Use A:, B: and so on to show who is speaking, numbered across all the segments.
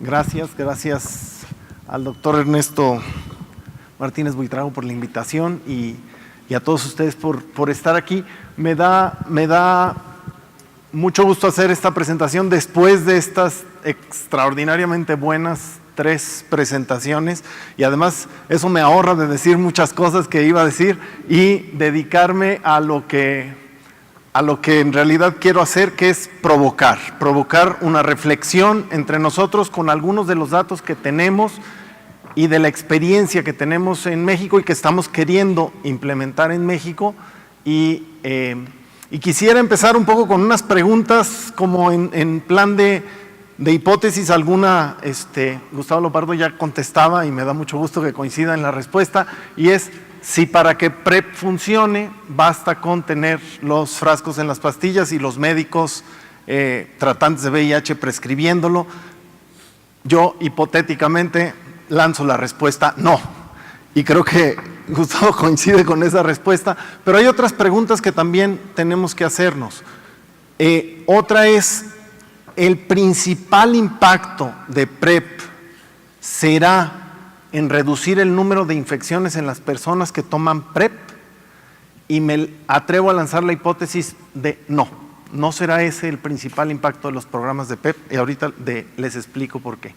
A: Gracias al doctor Ernesto Martínez Buitrago por la invitación y a todos ustedes por estar aquí. Me da mucho gusto hacer esta presentación después de estas extraordinariamente buenas 3 presentaciones, y además eso me ahorra de decir muchas cosas que iba a decir y dedicarme a lo que en realidad quiero hacer, que es provocar una reflexión entre nosotros con algunos de los datos que tenemos y de la experiencia que tenemos en México y que estamos queriendo implementar en México. Y quisiera empezar un poco con unas preguntas como en plan de hipótesis. Alguna, Gustavo Lopardo ya contestaba y me da mucho gusto que coincida en la respuesta, y es si para que PrEP funcione basta con tener los frascos en las pastillas y los médicos tratantes de VIH prescribiéndolo. Yo hipotéticamente lanzo la respuesta no, y creo que Gustavo coincide con esa respuesta, pero hay otras preguntas que también tenemos que hacernos. Otra es, ¿el principal impacto de PrEP será en reducir el número de infecciones en las personas que toman PrEP? Y me atrevo a lanzar la hipótesis de no será ese el principal impacto de los programas de PrEP, y ahorita les explico por qué.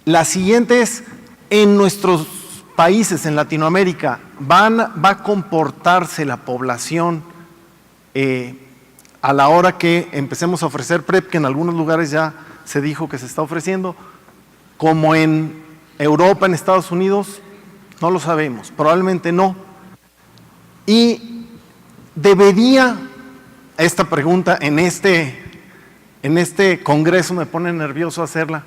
A: La siguiente es, en nuestros países, en Latinoamérica, va a comportarse la población a la hora que empecemos a ofrecer PrEP, que en algunos lugares ya se dijo que se está ofreciendo, como en Europa, en Estados Unidos? No lo sabemos, probablemente no. Y debería, esta pregunta en este congreso me pone nervioso hacerla,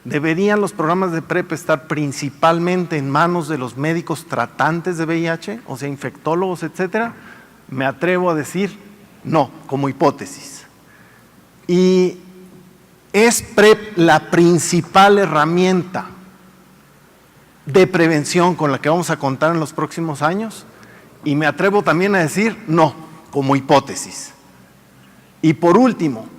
A: ¿deberían los programas de PrEP estar principalmente en manos de los médicos tratantes de VIH, o sea, infectólogos, etcétera? Me atrevo a decir no, como hipótesis. Y ¿es PrEP la principal herramienta de prevención con la que vamos a contar en los próximos años? Y me atrevo también a decir no, como hipótesis. Y por último,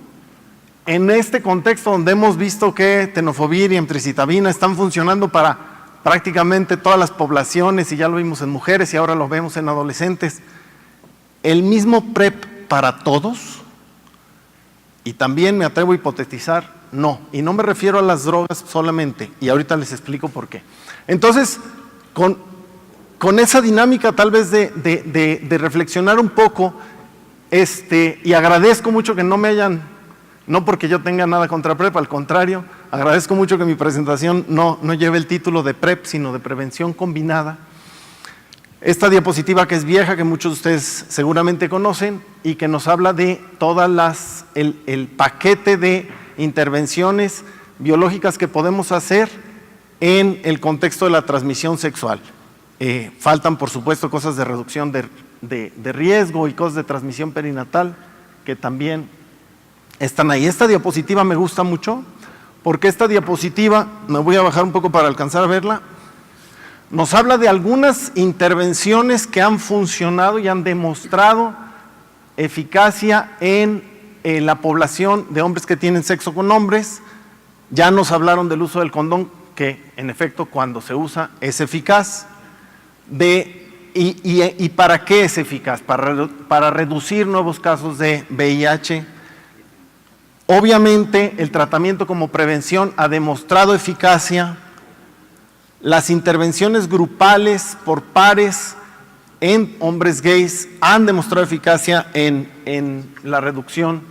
A: en este contexto donde hemos visto que tenofovir y emtricitabina están funcionando para prácticamente todas las poblaciones, y ya lo vimos en mujeres y ahora lo vemos en adolescentes, ¿el mismo PrEP para todos? Y también me atrevo a hipotetizar no, y no me refiero a las drogas solamente, y ahorita les explico por qué. Entonces, con esa dinámica tal vez de reflexionar un poco, y agradezco mucho que no me hayan, no porque yo tenga nada contra PrEP, al contrario, agradezco mucho que mi presentación no lleve el título de PrEP, sino de prevención combinada. Esta diapositiva, que es vieja, que muchos de ustedes seguramente conocen, y que nos habla de todas el paquete de intervenciones biológicas que podemos hacer en el contexto de la transmisión sexual. Faltan, por supuesto, cosas de reducción de riesgo y cosas de transmisión perinatal que también están ahí. Esta diapositiva me gusta mucho porque esta diapositiva, me voy a bajar un poco para alcanzar a verla, nos habla de algunas intervenciones que han funcionado y han demostrado eficacia en la población de hombres que tienen sexo con hombres. Ya nos hablaron del uso del condón, que en efecto cuando se usa es eficaz. ¿Y para qué es eficaz? Para reducir nuevos casos de VIH. Obviamente el tratamiento como prevención ha demostrado eficacia. Las intervenciones grupales por pares en hombres gays han demostrado eficacia en la reducción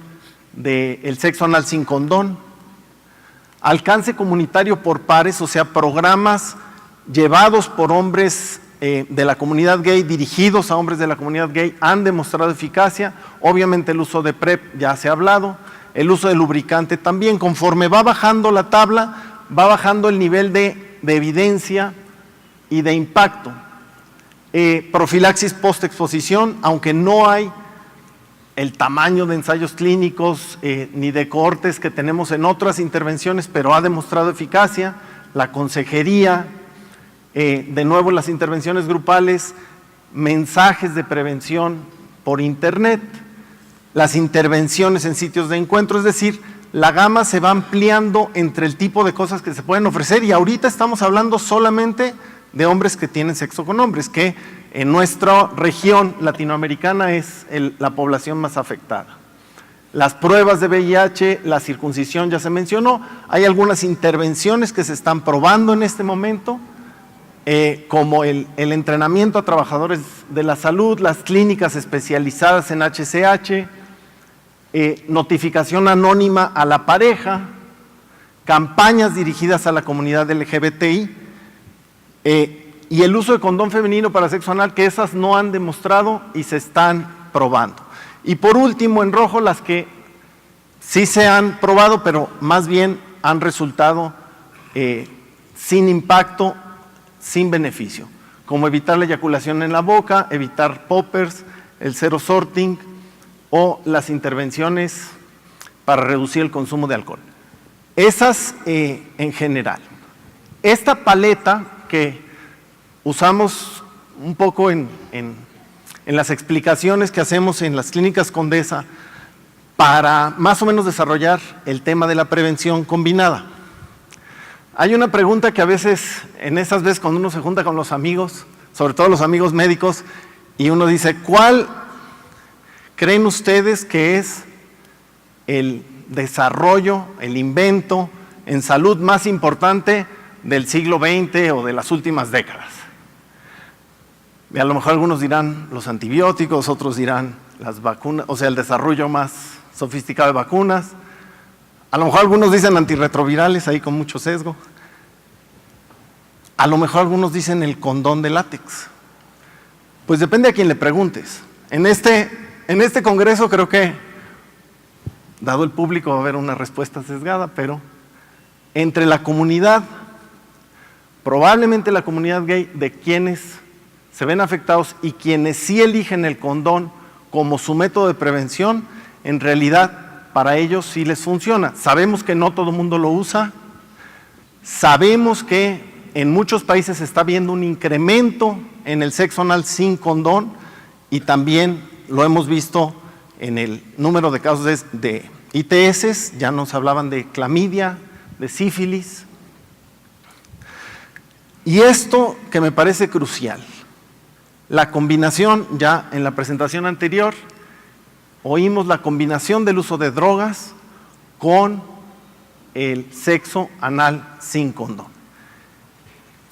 A: del sexo anal sin condón. Alcance comunitario por pares, o sea, programas llevados por hombres de la comunidad gay, dirigidos a hombres de la comunidad gay, han demostrado eficacia. Obviamente el uso de PrEP ya se ha hablado, el uso de lubricante también. Conforme va bajando la tabla, va bajando el nivel de evidencia y de impacto. Profilaxis post-exposición, aunque no hay el tamaño de ensayos clínicos ni de cohortes que tenemos en otras intervenciones, pero ha demostrado eficacia. La consejería, de nuevo las intervenciones grupales, mensajes de prevención por internet, las intervenciones en sitios de encuentro, es decir, la gama se va ampliando entre el tipo de cosas que se pueden ofrecer, y ahorita estamos hablando solamente de hombres que tienen sexo con hombres, que en nuestra región latinoamericana es la población más afectada. Las pruebas de VIH, la circuncisión ya se mencionó, hay algunas intervenciones que se están probando en este momento, como el entrenamiento a trabajadores de la salud, las clínicas especializadas en HCH, notificación anónima a la pareja, campañas dirigidas a la comunidad LGBTI, y el uso de condón femenino para sexo anal, que esas no han demostrado y se están probando. Y por último, en rojo, las que sí se han probado, pero más bien han resultado sin impacto, sin beneficio, como evitar la eyaculación en la boca, evitar poppers, el zero sorting o las intervenciones para reducir el consumo de alcohol. Esas en general. Esta paleta que usamos un poco en las explicaciones que hacemos en las clínicas Condesa para más o menos desarrollar el tema de la prevención combinada. Hay una pregunta que a veces, en esas veces cuando uno se junta con los amigos, sobre todo los amigos médicos, y uno dice, ¿cuál creen ustedes que es el desarrollo, el invento en salud más importante del siglo XX o de las últimas décadas? Y a lo mejor algunos dirán los antibióticos, otros dirán las vacunas, o sea, el desarrollo más sofisticado de vacunas. A lo mejor algunos dicen antirretrovirales, ahí con mucho sesgo. A lo mejor algunos dicen el condón de látex. Pues depende a quién le preguntes. En este congreso creo que, dado el público, va a haber una respuesta sesgada, pero entre la comunidad, probablemente la comunidad gay, de quienes se ven afectados y quienes sí eligen el condón como su método de prevención, en realidad para ellos sí les funciona. Sabemos que no todo el mundo lo usa, sabemos que en muchos países se está viendo un incremento en el sexo anal sin condón, y también lo hemos visto en el número de casos de ITS, ya nos hablaban de clamidia, de sífilis. Y esto que me parece crucial, la combinación, ya en la presentación anterior, oímos la combinación del uso de drogas con el sexo anal sin condón.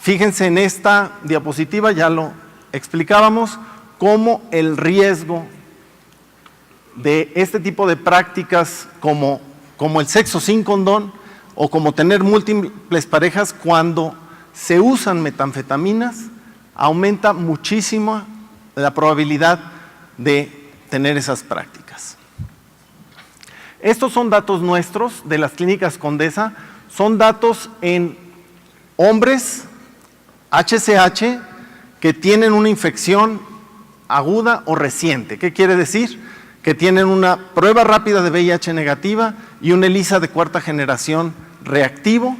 A: Fíjense en esta diapositiva, ya lo explicábamos, cómo el riesgo de este tipo de prácticas como el sexo sin condón o como tener múltiples parejas cuando se usan metanfetaminas, aumenta muchísimo la probabilidad de tener esas prácticas. Estos son datos nuestros de las clínicas Condesa, son datos en hombres HCH que tienen una infección aguda o reciente. ¿Qué quiere decir? Que tienen una prueba rápida de VIH negativa y un ELISA de cuarta generación reactivo,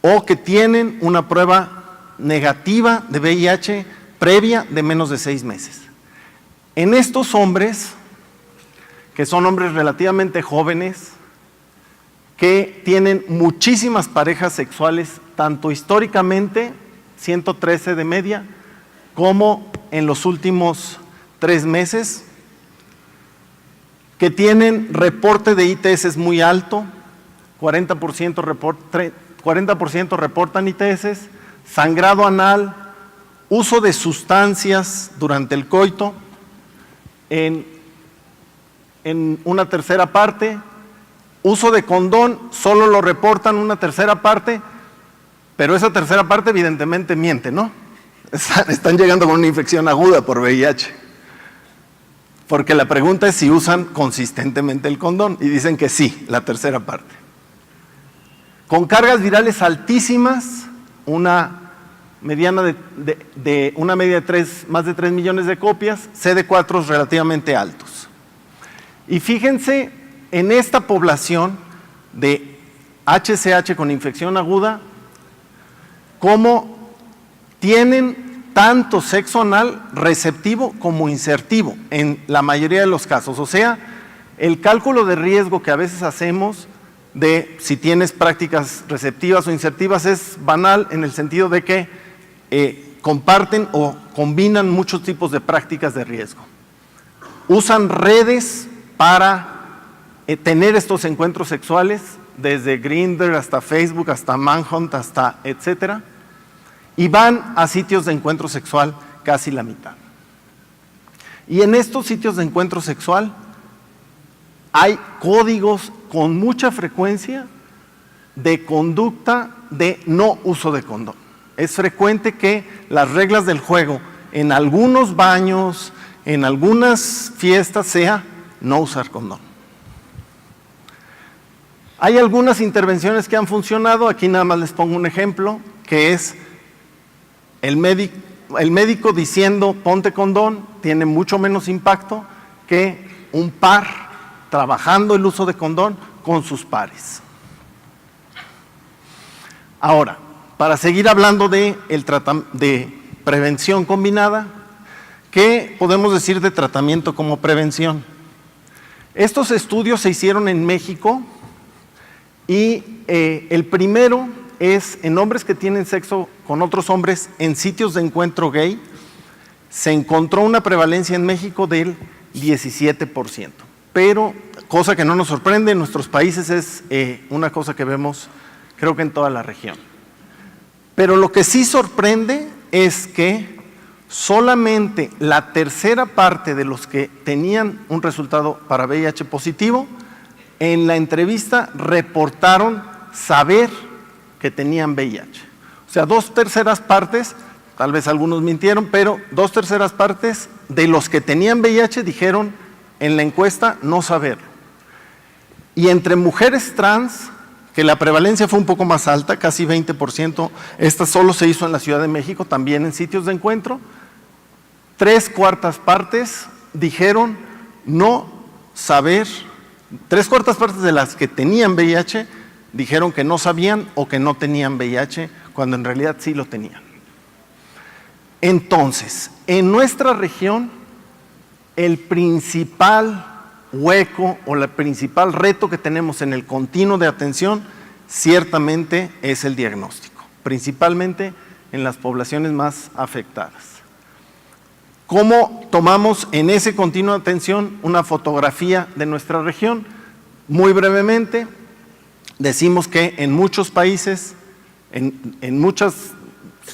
A: o que tienen una prueba negativa de VIH previa de menos de 6 meses. En estos hombres, que son hombres relativamente jóvenes, que tienen muchísimas parejas sexuales, tanto históricamente, 113 de media, como en los últimos 3 meses, que tienen reporte de ITS muy alto, 40% reportan ITS, sangrado anal, uso de sustancias durante el coito, en una tercera parte, uso de condón, solo lo reportan una tercera parte, pero esa tercera parte evidentemente miente, ¿no? Están llegando con una infección aguda por VIH. Porque la pregunta es si usan consistentemente el condón, y dicen que sí, la tercera parte. Con cargas virales altísimas, una mediana de una media de más de 3 millones de copias, CD4 relativamente altos. Y fíjense en esta población de HCH con infección aguda, cómo tienen tanto sexo anal receptivo como insertivo en la mayoría de los casos. O sea, El cálculo de riesgo que a veces hacemos de si tienes prácticas receptivas o insertivas es banal en el sentido de que comparten o combinan muchos tipos de prácticas de riesgo. Usan redes para tener estos encuentros sexuales, desde Grindr hasta Facebook, hasta Manhunt, hasta etcétera, y van a sitios de encuentro sexual casi la mitad. Y en estos sitios de encuentro sexual hay códigos con mucha frecuencia de conducta de no uso de condón. Es frecuente que las reglas del juego en algunos baños, en algunas fiestas, sea no usar condón. Hay algunas intervenciones que han funcionado, aquí nada más les pongo un ejemplo, que es el médico diciendo ponte condón, tiene mucho menos impacto que un par trabajando el uso de condón con sus pares. Ahora, para seguir hablando de prevención combinada, ¿qué podemos decir de tratamiento como prevención? Estos estudios se hicieron en México y el primero es en hombres que tienen sexo con otros hombres en sitios de encuentro gay. Se encontró una prevalencia en México del 17%, pero cosa que no nos sorprende en nuestros países es una cosa que vemos creo que en toda la región. Pero lo que sí sorprende es que solamente la tercera parte de los que tenían un resultado para VIH positivo, en la entrevista reportaron saber que tenían VIH. O sea, 2/3 partes, tal vez algunos mintieron, pero 2/3 partes de los que tenían VIH dijeron en la encuesta no saberlo. Y entre mujeres trans, que la prevalencia fue un poco más alta, casi 20%, esta solo se hizo en la Ciudad de México, también en sitios de encuentro, 3/4 partes dijeron no saber, 3/4 partes de las que tenían VIH dijeron que no sabían o que no tenían VIH, cuando en realidad sí lo tenían. Entonces, en nuestra región, el principal hueco o el principal reto que tenemos en el continuo de atención ciertamente es el diagnóstico, principalmente en las poblaciones más afectadas. ¿Cómo tomamos en ese continuo de atención una fotografía de nuestra región? Muy brevemente, decimos que en muchos países, en muchas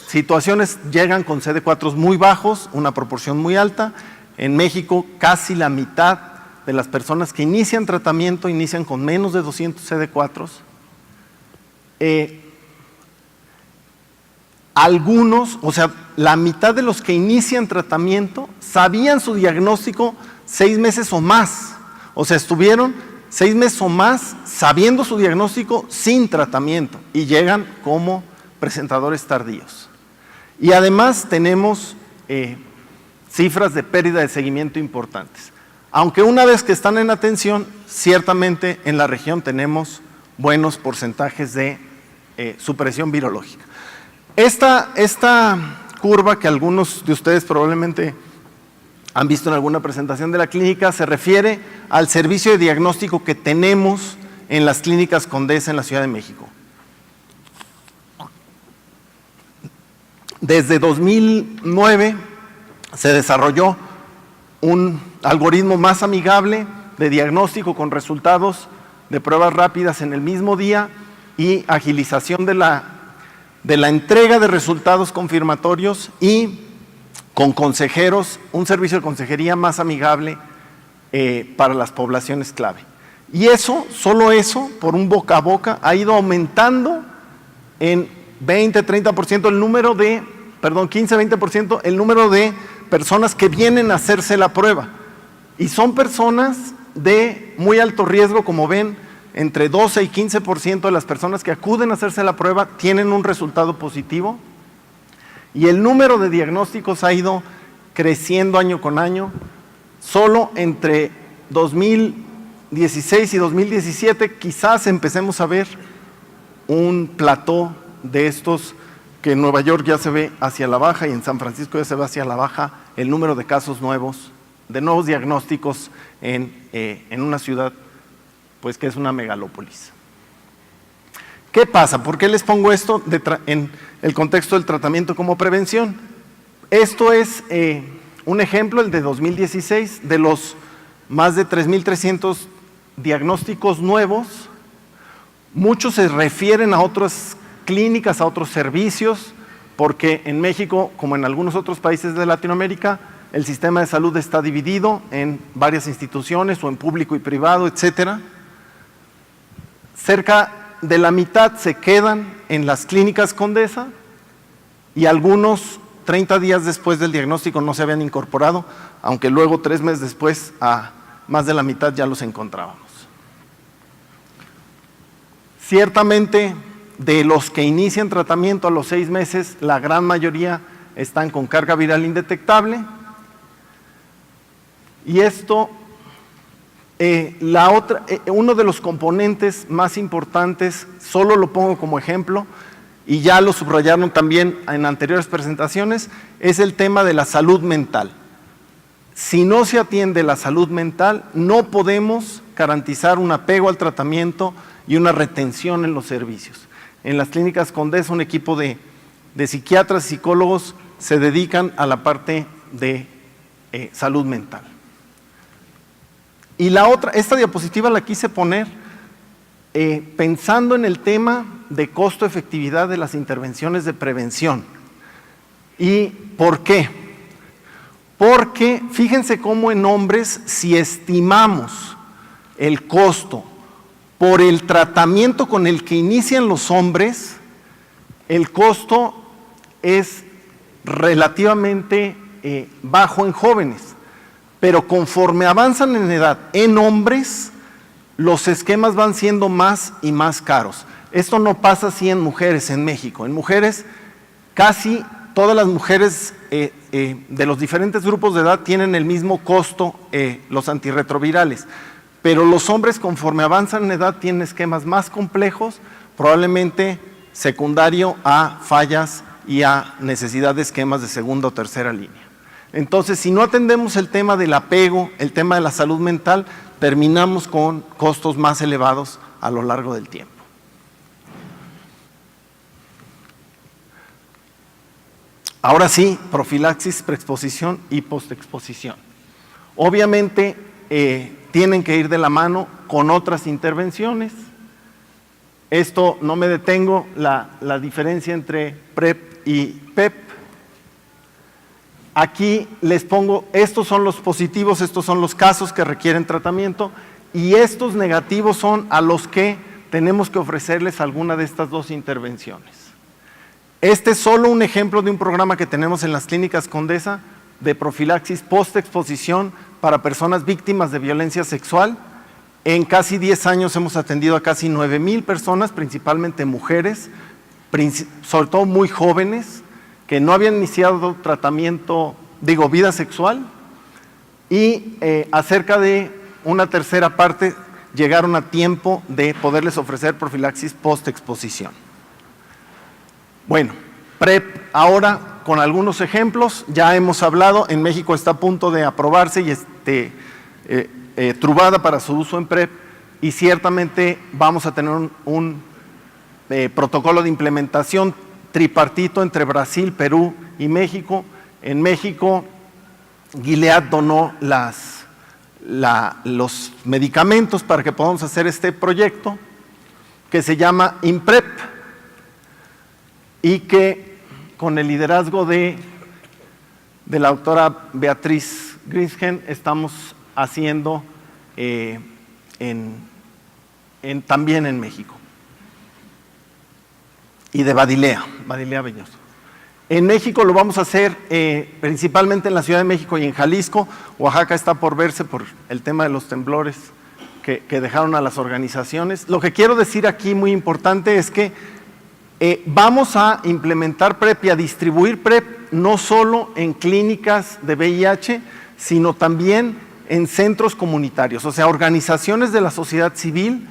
A: situaciones llegan con CD4 muy bajos, una proporción muy alta. En México casi la mitad de las personas que inician tratamiento inician con menos de 200 CD4. Algunos, o sea, la mitad de los que inician tratamiento sabían su diagnóstico 6 meses o más. O sea, estuvieron 6 meses o más sabiendo su diagnóstico sin tratamiento y llegan como presentadores tardíos. Y además tenemos cifras de pérdida de seguimiento importantes. Aunque una vez que están en atención, ciertamente en la región tenemos buenos porcentajes de supresión virológica. Esta curva que algunos de ustedes probablemente han visto en alguna presentación de la clínica se refiere al servicio de diagnóstico que tenemos en las clínicas Condesa en la Ciudad de México. Desde 2009 se desarrolló un algoritmo más amigable de diagnóstico con resultados de pruebas rápidas en el mismo día y agilización de la entrega de resultados confirmatorios y con consejeros, un servicio de consejería más amigable para las poblaciones clave. Y eso, solo eso, por un boca a boca, ha ido aumentando en 20-30% el número de, 15-20% el número de personas que vienen a hacerse la prueba. Y son personas de muy alto riesgo, como ven, entre 12 y 15% de las personas que acuden a hacerse la prueba tienen un resultado positivo. Y el número de diagnósticos ha ido creciendo año con año. Solo entre 2016 y 2017 quizás empecemos a ver un plató de estos que en Nueva York ya se ve hacia la baja y en San Francisco ya se ve hacia la baja el número de casos nuevos nuevos diagnósticos en una ciudad pues que es una megalópolis. ¿Qué pasa? ¿Por qué les pongo esto en el contexto del tratamiento como prevención? Esto es un ejemplo, el de 2016, de los más de 3.300 diagnósticos nuevos. Muchos se refieren a otras clínicas, a otros servicios, porque en México, como en algunos otros países de Latinoamérica, el sistema de salud está dividido en varias instituciones o en público y privado, etcétera. Cerca de la mitad se quedan en las clínicas Condesa y algunos 30 días después del diagnóstico no se habían incorporado, aunque luego 3 meses después a más de la mitad ya los encontrábamos. Ciertamente, de los que inician tratamiento a los 6 meses, la gran mayoría están con carga viral indetectable. Y esto, uno de los componentes más importantes, solo lo pongo como ejemplo, y ya lo subrayaron también en anteriores presentaciones, es el tema de la salud mental. Si no se atiende la salud mental, no podemos garantizar un apego al tratamiento y una retención en los servicios. En las clínicas Condesa, un equipo de psiquiatras y psicólogos se dedican a la parte de salud mental. Y esta diapositiva la quise poner pensando en el tema de costo-efectividad de las intervenciones de prevención. ¿Y por qué? Porque fíjense cómo en hombres, si estimamos el costo por el tratamiento con el que inician los hombres, el costo es relativamente bajo en jóvenes, pero conforme avanzan en edad en hombres, los esquemas van siendo más y más caros. Esto no pasa así en mujeres en México. En mujeres, casi todas las mujeres de los diferentes grupos de edad tienen el mismo costo, los antirretrovirales. Pero los hombres, conforme avanzan en edad, tienen esquemas más complejos, probablemente secundario a fallas y a necesidad de esquemas de segunda o tercera línea. Entonces, si no atendemos el tema del apego, el tema de la salud mental, terminamos con costos más elevados a lo largo del tiempo. Ahora sí, profilaxis, preexposición y postexposición. Obviamente, tienen que ir de la mano con otras intervenciones. Esto no me detengo, la diferencia entre PrEP y PEP. Aquí les pongo, estos son los positivos, estos son los casos que requieren tratamiento y estos negativos son a los que tenemos que ofrecerles alguna de estas dos intervenciones. Este es solo un ejemplo de un programa que tenemos en las clínicas Condesa de profilaxis post-exposición para personas víctimas de violencia sexual. En casi 10 años hemos atendido a casi 9,000 personas, principalmente mujeres, sobre todo muy jóvenes, que no habían iniciado vida sexual, y acerca de una tercera parte llegaron a tiempo de poderles ofrecer profilaxis post-exposición. Bueno, PrEP ahora con algunos ejemplos, ya hemos hablado, en México está a punto de aprobarse y Truvada para su uso en PrEP, y ciertamente vamos a tener un protocolo de implementación tripartito entre Brasil, Perú y México. En México, Gilead donó los medicamentos para que podamos hacer este proyecto que se llama IMPREP y que con el liderazgo de la doctora Beatriz Grisgen estamos haciendo también en México. Y de Badilea Belloso. En México lo vamos a hacer principalmente en la Ciudad de México y en Jalisco. Oaxaca está por verse por el tema de los temblores que dejaron a las organizaciones. Lo que quiero decir aquí muy importante es que vamos a implementar PrEP y a distribuir PrEP no solo en clínicas de VIH, sino también en centros comunitarios. O sea, organizaciones de la sociedad civil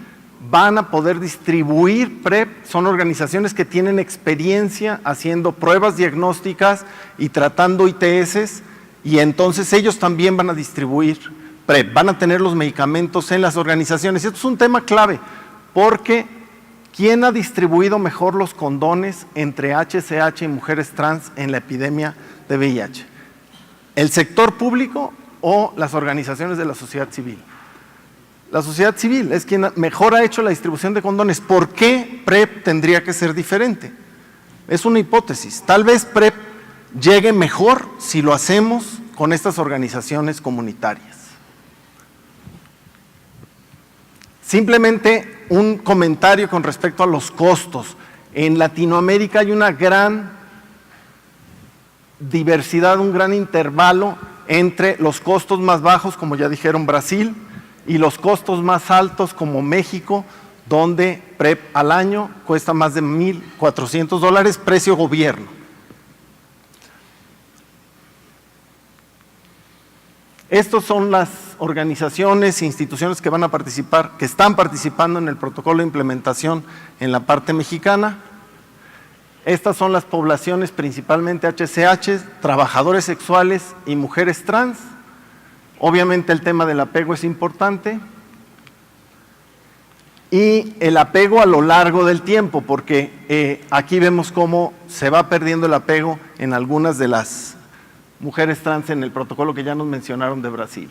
A: van a poder distribuir PrEP, son organizaciones que tienen experiencia haciendo pruebas diagnósticas y tratando ITS, y entonces ellos también van a distribuir PrEP, van a tener los medicamentos en las organizaciones. Y esto es un tema clave, porque ¿quién ha distribuido mejor los condones entre HCH y mujeres trans en la epidemia de VIH? ¿El sector público o las organizaciones de la sociedad civil? La sociedad civil es quien mejor ha hecho la distribución de condones. ¿Por qué PrEP tendría que ser diferente? Es una hipótesis. Tal vez PrEP llegue mejor si lo hacemos con estas organizaciones comunitarias. Simplemente un comentario con respecto a los costos. En Latinoamérica hay una gran diversidad, un gran intervalo entre los costos más bajos, como ya dijeron, Brasil, y los costos más altos, como México, donde PrEP al año cuesta más de $1,400, precio gobierno. Estas son las organizaciones e instituciones que van a participar, que están participando en el protocolo de implementación en la parte mexicana. Estas son las poblaciones principalmente HCH, trabajadores sexuales y mujeres trans. Obviamente el tema del apego es importante. Y el apego a lo largo del tiempo, porque aquí vemos cómo se va perdiendo el apego en algunas de las mujeres trans en el protocolo que ya nos mencionaron de Brasil.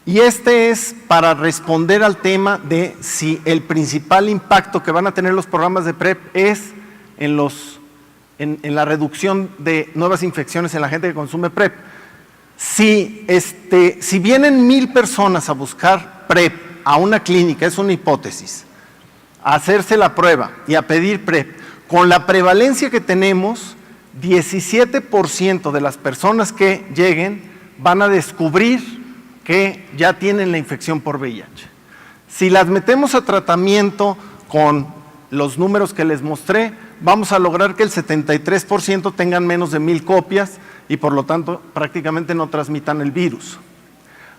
A: Y este es para responder al tema de si el principal impacto que van a tener los programas de PrEP es en la reducción de nuevas infecciones en la gente que consume PrEP. Si vienen 1,000 personas a buscar PrEP a una clínica, es una hipótesis, a hacerse la prueba y a pedir PrEP, con la prevalencia que tenemos, 17% de las personas que lleguen van a descubrir que ya tienen la infección por VIH. Si las metemos a tratamiento con los números que les mostré, vamos a lograr que el 73% tengan menos de 1,000 copias y por lo tanto prácticamente no transmitan el virus.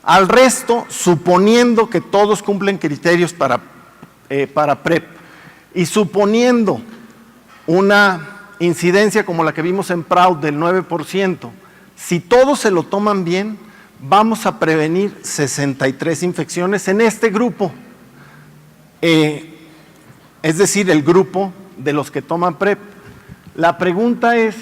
A: Al resto, suponiendo que todos cumplen criterios para PrEP y suponiendo una incidencia como la que vimos en PROUD del 9%, si todos se lo toman bien, vamos a prevenir 63 infecciones en este grupo, es decir, el grupo de los que toman PrEP. La pregunta es,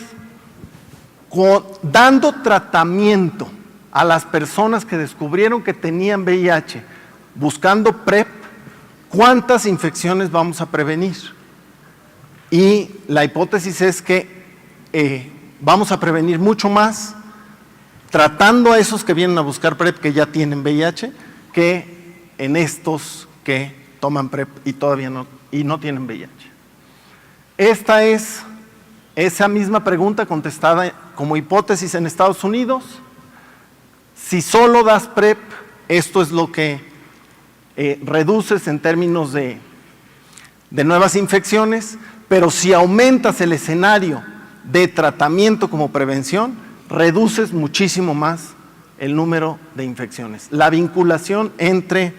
A: dando tratamiento a las personas que descubrieron que tenían VIH, buscando PrEP, ¿cuántas infecciones vamos a prevenir? Y la hipótesis es que vamos a prevenir mucho más tratando a esos que vienen a buscar PrEP que ya tienen VIH, que en estos que toman PrEP y todavía no tienen VIH. Esta es esa misma pregunta contestada como hipótesis en Estados Unidos. Si solo das PrEP, esto es lo que reduces en términos de nuevas infecciones, pero si aumentas el escenario de tratamiento como prevención, reduces muchísimo más el número de infecciones. La vinculación entre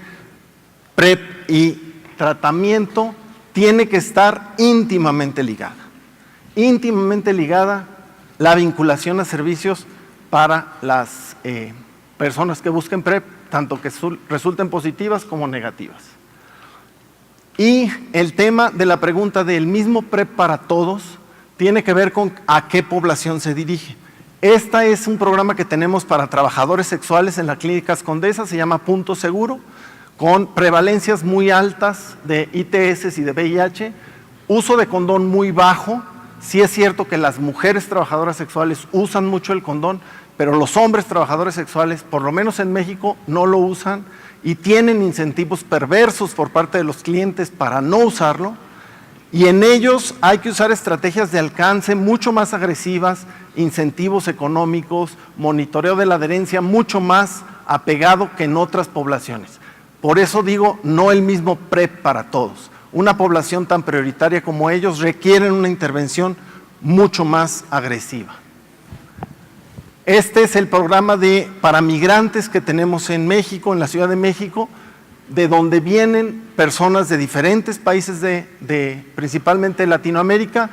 A: PrEP y tratamiento tiene que estar íntimamente ligada. Íntimamente ligada la vinculación a servicios para las personas que busquen PrEP, tanto que resulten positivas como negativas. Y el tema de la pregunta del mismo PrEP para todos tiene que ver con a qué población se dirige. Este es un programa que tenemos para trabajadores sexuales en la Clínicas Condesa, se llama Punto Seguro, con prevalencias muy altas de ITS y de VIH, uso de condón muy bajo. Sí es cierto que las mujeres trabajadoras sexuales usan mucho el condón, pero los hombres trabajadores sexuales, por lo menos en México, no lo usan y tienen incentivos perversos por parte de los clientes para no usarlo, y en ellos hay que usar estrategias de alcance mucho más agresivas, incentivos económicos, monitoreo de la adherencia mucho más apegado que en otras poblaciones. Por eso digo, no el mismo PrEP para todos. Una población tan prioritaria como ellos requieren una intervención mucho más agresiva. Este es el programa para migrantes que tenemos en México, en la Ciudad de México, de donde vienen personas de diferentes países principalmente de Latinoamérica,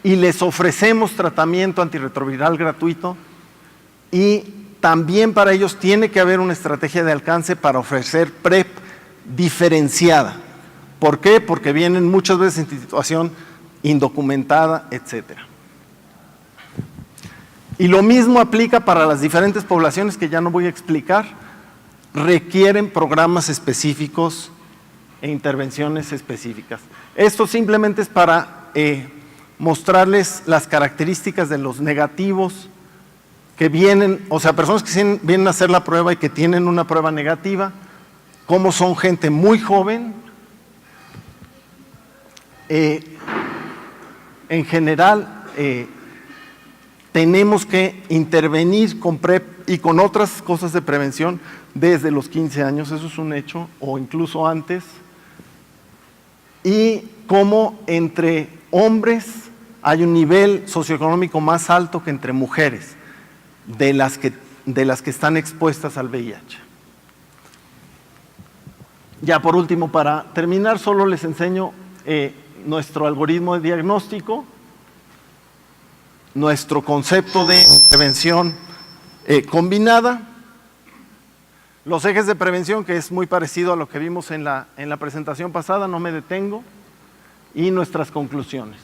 A: y les ofrecemos tratamiento antirretroviral gratuito y también para ellos tiene que haber una estrategia de alcance para ofrecer PrEP diferenciada. ¿Por qué? Porque vienen muchas veces en situación indocumentada, etcétera. Y lo mismo aplica para las diferentes poblaciones que ya no voy a explicar. Requieren programas específicos e intervenciones específicas. Esto simplemente es para mostrarles las características de los negativos que vienen, o sea, personas que vienen a hacer la prueba y que tienen una prueba negativa, cómo son gente muy joven. En general, tenemos que intervenir con PrEP y con otras cosas de prevención desde los 15 años, eso es un hecho, o incluso antes. Y cómo entre hombres hay un nivel socioeconómico más alto que entre mujeres, de las que están expuestas al VIH. Ya por último, para terminar, solo les enseño nuestro algoritmo de diagnóstico, nuestro concepto de prevención combinada, los ejes de prevención, que es muy parecido a lo que vimos en la presentación pasada, no me detengo, y nuestras conclusiones.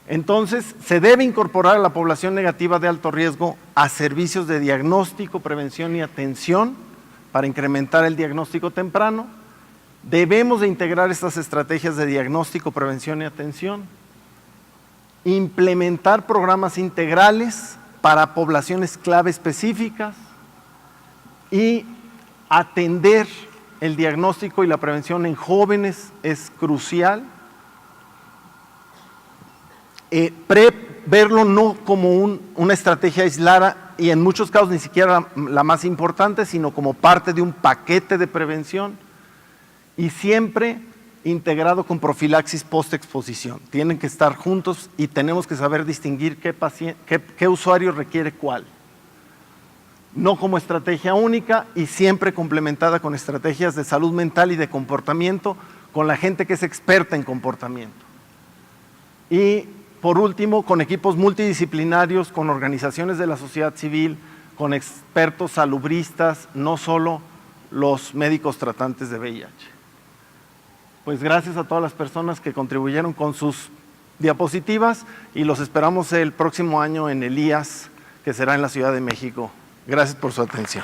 A: Entonces, se debe incorporar a la población negativa de alto riesgo a servicios de diagnóstico, prevención y atención para incrementar el diagnóstico temprano. Debemos de integrar estas estrategias de diagnóstico, prevención y atención, implementar programas integrales para poblaciones clave específicas y atender el diagnóstico y la prevención en jóvenes es crucial. PrEP, verlo no como una estrategia aislada y en muchos casos ni siquiera la más importante, sino como parte de un paquete de prevención y siempre integrado con profilaxis post-exposición. Tienen que estar juntos y tenemos que saber distinguir qué usuario requiere cuál. No como estrategia única y siempre complementada con estrategias de salud mental y de comportamiento con la gente que es experta en comportamiento. Y por último, con equipos multidisciplinarios, con organizaciones de la sociedad civil, con expertos salubristas, no solo los médicos tratantes de VIH. Pues gracias a todas las personas que contribuyeron con sus diapositivas y los esperamos el próximo año en el IAS, que será en la Ciudad de México. Gracias por su atención.